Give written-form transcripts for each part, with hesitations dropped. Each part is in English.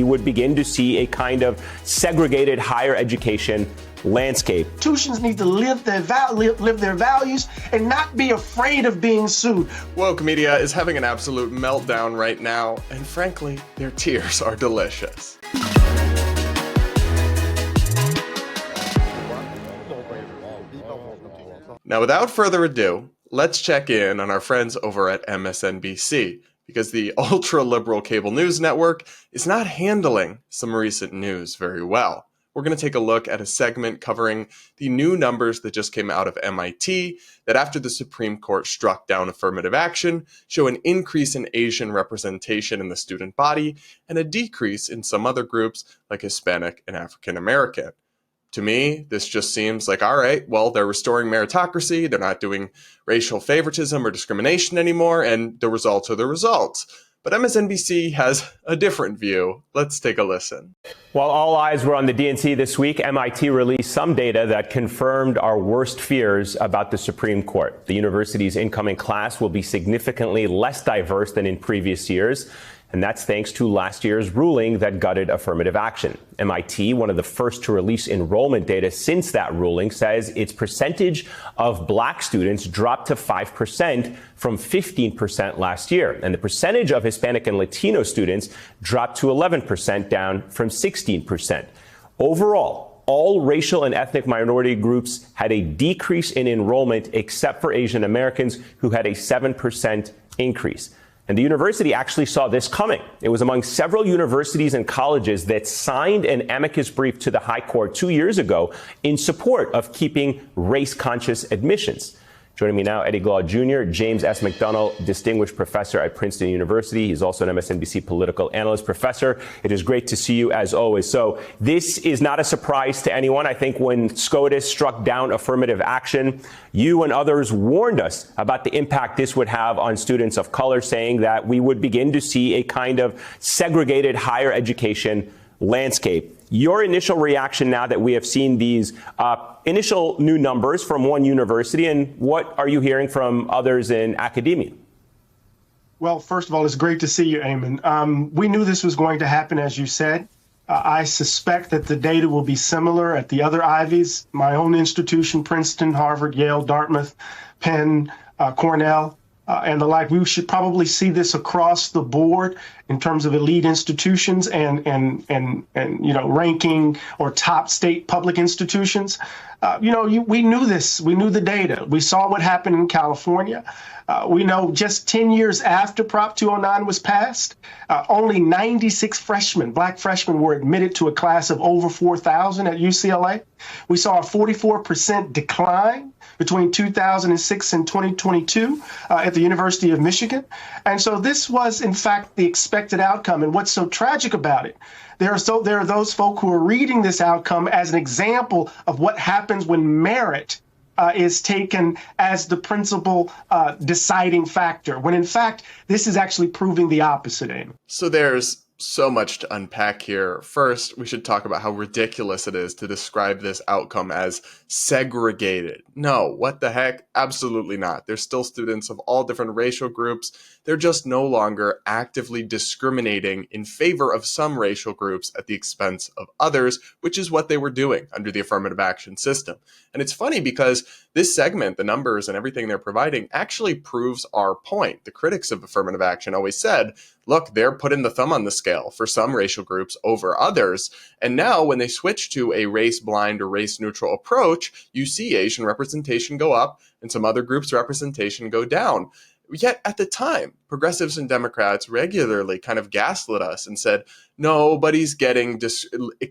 we would begin to see a kind of segregated higher education landscape. Institutions need to live their values and not be afraid of being sued. Woke media is having an absolute meltdown right now, and frankly, their tears are delicious. Now, without further ado, let's check in on our friends over at MSNBC, because the ultra-liberal cable news network is not handling some recent news very well. We're going to take a look at a segment covering the new numbers that just came out of MIT that after the Supreme Court struck down affirmative action show an increase in Asian representation in the student body and a decrease in some other groups like Hispanic and African American. To me, this just seems like, all right, well, they're restoring meritocracy, they're not doing racial favoritism or discrimination anymore, and the results are the results. But MSNBC has a different view. Let's take a listen. While all eyes were on the DNC this week, MIT released some data that confirmed our worst fears about the Supreme Court. The university's incoming class will be significantly less diverse than in previous years, and that's thanks to last year's ruling that gutted affirmative action. MIT, one of the first to release enrollment data since that ruling, says its percentage of black students dropped to 5% from 15% last year. And the percentage of Hispanic and Latino students dropped to 11%, down from 16%. Overall, all racial and ethnic minority groups had a decrease in enrollment except for Asian Americans, who had a 7% increase. And the university actually saw this coming. It was among several universities and colleges that signed an amicus brief to the High Court 2 years ago in support of keeping race-conscious admissions. Joining me now, Eddie Glaw Jr., James S. McDonnell, distinguished professor at Princeton University. He's also an MSNBC political analyst. Professor, it is great to see you as always. So this is not a surprise to anyone. I think when SCOTUS struck down affirmative action, you and others warned us about the impact this would have on students of color, saying that we would begin to see a kind of segregated higher education landscape. Your initial reaction now that we have seen these initial new numbers from one university, and what are you hearing from others in academia? Well, first of all, it's great to see you, Eamon. We knew this was going to happen, as you said. I suspect that the data will be similar at the other Ivies, my own institution, Princeton, Harvard, Yale, Dartmouth, Penn, Cornell, and the like. We should probably see this across the board in terms of elite institutions and ranking or top state public institutions. We knew this. We knew the data. We saw what happened in California. We know just 10 years after Prop 209 was passed, only 96 black freshmen were admitted to a class of over 4,000 at UCLA. We saw a 44% decline between 2006 and 2022 at the University of Michigan. And so this was, in fact, the expected outcome. And what's so tragic about it, there are those folk who are reading this outcome as an example of what happens when merit is taken as the principal deciding factor, when in fact, this is actually proving the opposite, Amy. So there's so much to unpack here. First, we should talk about how ridiculous it is to describe this outcome as segregated. No, what the heck? Absolutely not. There's still students of all different racial groups. They're just no longer actively discriminating in favor of some racial groups at the expense of others, which is what they were doing under the affirmative action system. And it's funny because this segment, the numbers and everything they're providing, actually proves our point. The critics of affirmative action always said, look, they're putting the thumb on the scale for some racial groups over others. And now when they switch to a race-blind or race-neutral approach, you see Asian representation go up and some other groups' representation go down. Yet at the time, progressives and Democrats regularly kind of gaslit us and said, nobody's getting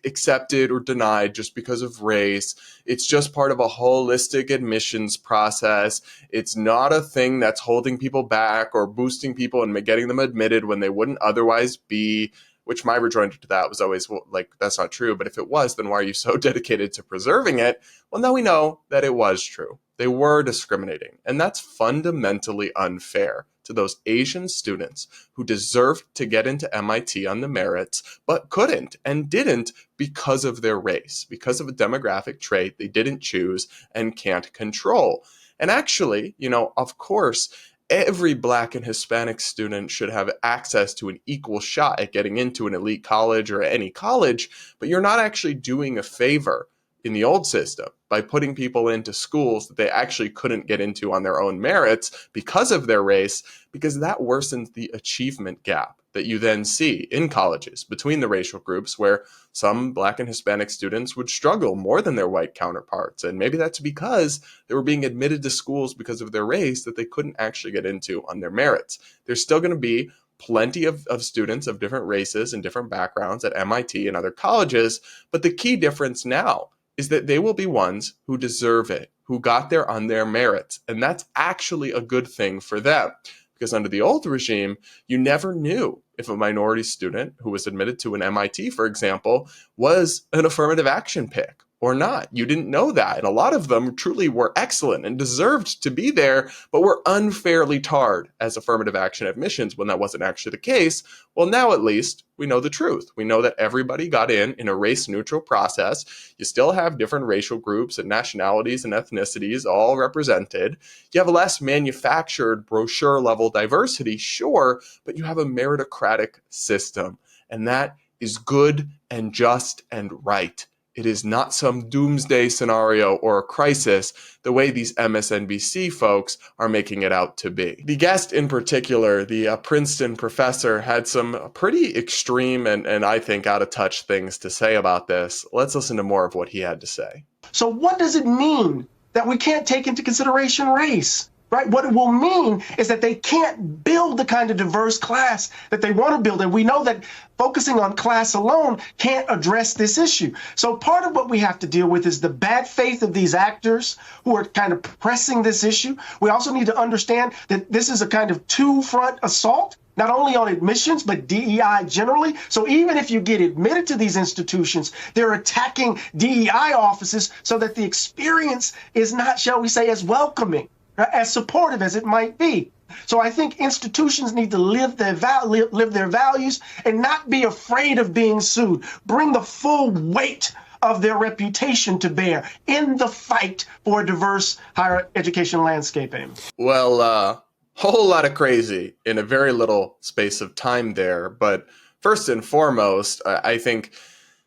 accepted or denied just because of race. It's just part of a holistic admissions process. It's not a thing that's holding people back or boosting people and getting them admitted when they wouldn't otherwise be. Which my rejoinder to that was always, well, like, that's not true. But if it was, then why are you so dedicated to preserving it? Well, now we know that it was true. They were discriminating. And that's fundamentally unfair to those Asian students who deserved to get into MIT on the merits, but couldn't and didn't because of their race, because of a demographic trait they didn't choose and can't control. And actually, of course, every Black and Hispanic student should have access to an equal shot at getting into an elite college or any college, but you're not actually doing a favor in the old system by putting people into schools that they actually couldn't get into on their own merits because of their race, because that worsens the achievement gap that you then see in colleges between the racial groups, where some Black and Hispanic students would struggle more than their white counterparts. And maybe that's because they were being admitted to schools because of their race that they couldn't actually get into on their merits. There's still going to be plenty of students of different races and different backgrounds at MIT and other colleges, but the key difference now is that they will be ones who deserve it, who got there on their merits. And that's actually a good thing for them. Because under the old regime, you never knew if a minority student who was admitted to an MIT, for example, was an affirmative action pick or not. You didn't know that. And a lot of them truly were excellent and deserved to be there, but were unfairly tarred as affirmative action admissions when that wasn't actually the case. Well, now at least we know the truth. We know that everybody got in a race-neutral process. You still have different racial groups and nationalities and ethnicities all represented. You have less manufactured brochure-level diversity, sure, but you have a meritocratic system. And that is good and just and right. It is not some doomsday scenario or a crisis the way these MSNBC folks are making it out to be. The guest in particular, the Princeton professor, had some pretty extreme and I think out of touch things to say about this. Let's listen to more of what he had to say. So what does it mean that we can't take into consideration race? Right? What it will mean is that they can't build the kind of diverse class that they want to build. And we know that focusing on class alone can't address this issue. So part of what we have to deal with is the bad faith of these actors who are kind of pressing this issue. We also need to understand that this is a kind of two-front assault, not only on admissions, but DEI generally. So even if you get admitted to these institutions, they're attacking DEI offices so that the experience is not, shall we say, as welcoming, as supportive as it might be. So I think institutions need to live their values and not be afraid of being sued. Bring the full weight of their reputation to bear in the fight for a diverse higher education landscape, Amy. Well, whole lot of crazy in a very little space of time there. But first and foremost, I think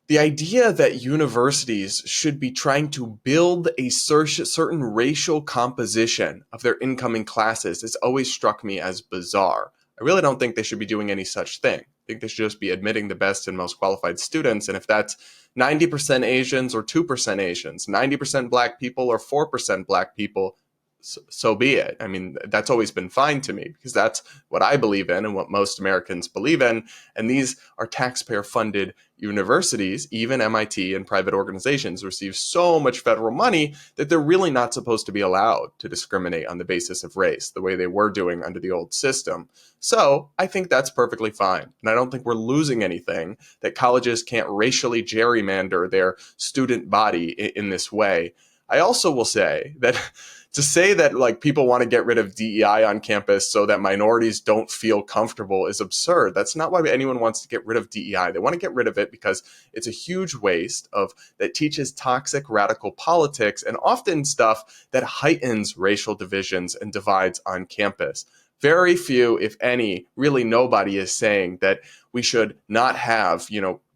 the idea that universities should be trying to build a certain racial composition of their incoming classes has always struck me as bizarre. I really don't think they should be doing any such thing. I think they should just be admitting the best and most qualified students. And if that's 90% Asians or 2% Asians, 90% Black people or 4% Black people, so be it. I mean, that's always been fine to me because that's what I believe in and what most Americans believe in. And these are taxpayer-funded universities. Even MIT and private organizations receive so much federal money that they're really not supposed to be allowed to discriminate on the basis of race the way they were doing under the old system. So I think that's perfectly fine. And I don't think we're losing anything that colleges can't racially gerrymander their student body in this way. I also will say that to say that like people want to get rid of DEI on campus so that minorities don't feel comfortable is absurd. That's not why anyone wants to get rid of DEI. They want to get rid of it because it's a huge waste that teaches toxic radical politics and often stuff that heightens racial divisions and divides on campus. Very few, if any, really nobody is saying that we should not have,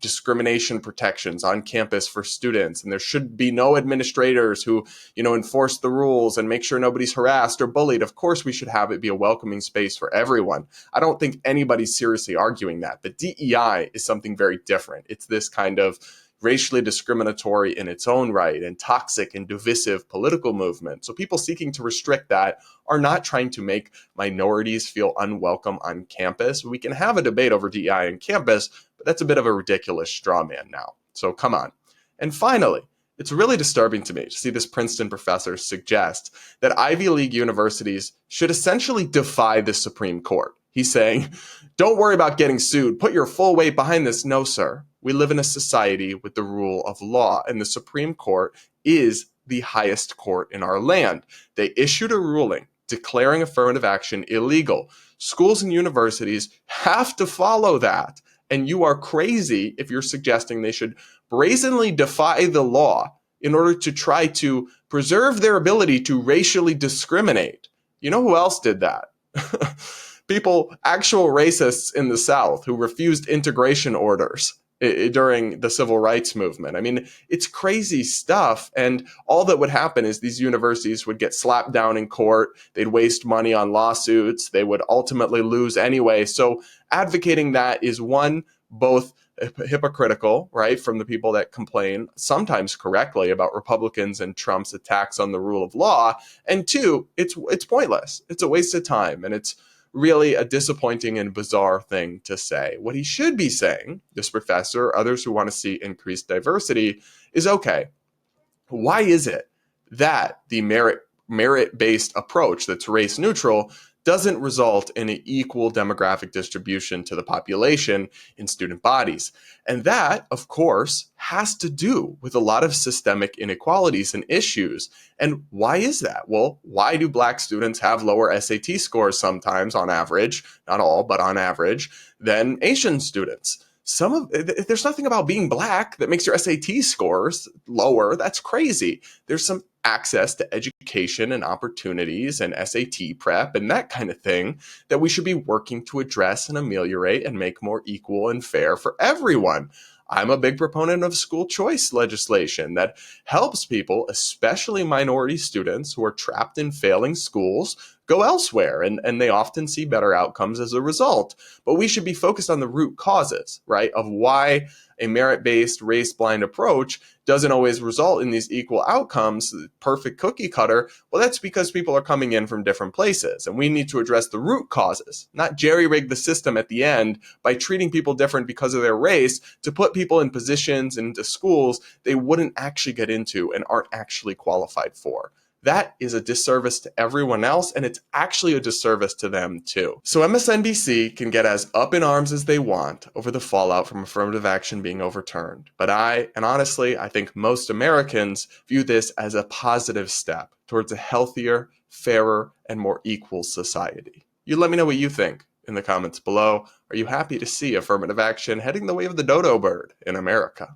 discrimination protections on campus for students. And there should be no administrators who, enforce the rules and make sure nobody's harassed or bullied. Of course, we should have it be a welcoming space for everyone. I don't think anybody's seriously arguing that. But DEI is something very different. It's this kind of racially discriminatory in its own right and toxic and divisive political movement. So people seeking to restrict that are not trying to make minorities feel unwelcome on campus. We can have a debate over DEI on campus, but that's a bit of a ridiculous straw man now. So come on. And finally, it's really disturbing to me to see this Princeton professor suggest that Ivy League universities should essentially defy the Supreme Court. He's saying, don't worry about getting sued. Put your full weight behind this. No, sir. We live in a society with the rule of law, and the Supreme Court is the highest court in our land. They issued a ruling declaring affirmative action illegal. Schools and universities have to follow that. And you are crazy if you're suggesting they should brazenly defy the law in order to try to preserve their ability to racially discriminate. You know who else did that? Actual racists in the South who refused integration orders during the civil rights movement. I mean, it's crazy stuff. And all that would happen is these universities would get slapped down in court. They'd waste money on lawsuits. They would ultimately lose anyway. So advocating that is one, both hypocritical, right, from the people that complain, sometimes correctly, about Republicans and Trump's attacks on the rule of law. And two, it's pointless. It's a waste of time. And it's really a disappointing and bizarre thing to say. What he should be saying, this professor, others who want to see increased diversity, is okay, why is it that the merit-based approach that's race neutral doesn't result in an equal demographic distribution to the population in student bodies? And that, of course, has to do with a lot of systemic inequalities and issues. And why is that? Well, why do Black students have lower SAT scores sometimes on average, not all, but on average, than Asian students? There's nothing about being Black that makes your SAT scores lower. That's crazy. There's some access to education and opportunities and SAT prep and that kind of thing that we should be working to address and ameliorate and make more equal and fair for everyone. I'm a big proponent of school choice legislation that helps people, especially minority students who are trapped in failing schools, go elsewhere, and they often see better outcomes as a result. But we should be focused on the root causes, right, of why a merit-based, race-blind approach doesn't always result in these equal outcomes, perfect cookie cutter. Well, that's because people are coming in from different places, and we need to address the root causes, not jerry-rig the system at the end by treating people different because of their race to put people in positions and into schools they wouldn't actually get into and aren't actually qualified for. That is a disservice to everyone else, and it's actually a disservice to them too. So MSNBC can get as up in arms as they want over the fallout from affirmative action being overturned. But honestly, I think most Americans view this as a positive step towards a healthier, fairer, and more equal society. You let me know what you think in the comments below. Are you happy to see affirmative action heading the way of the dodo bird in America?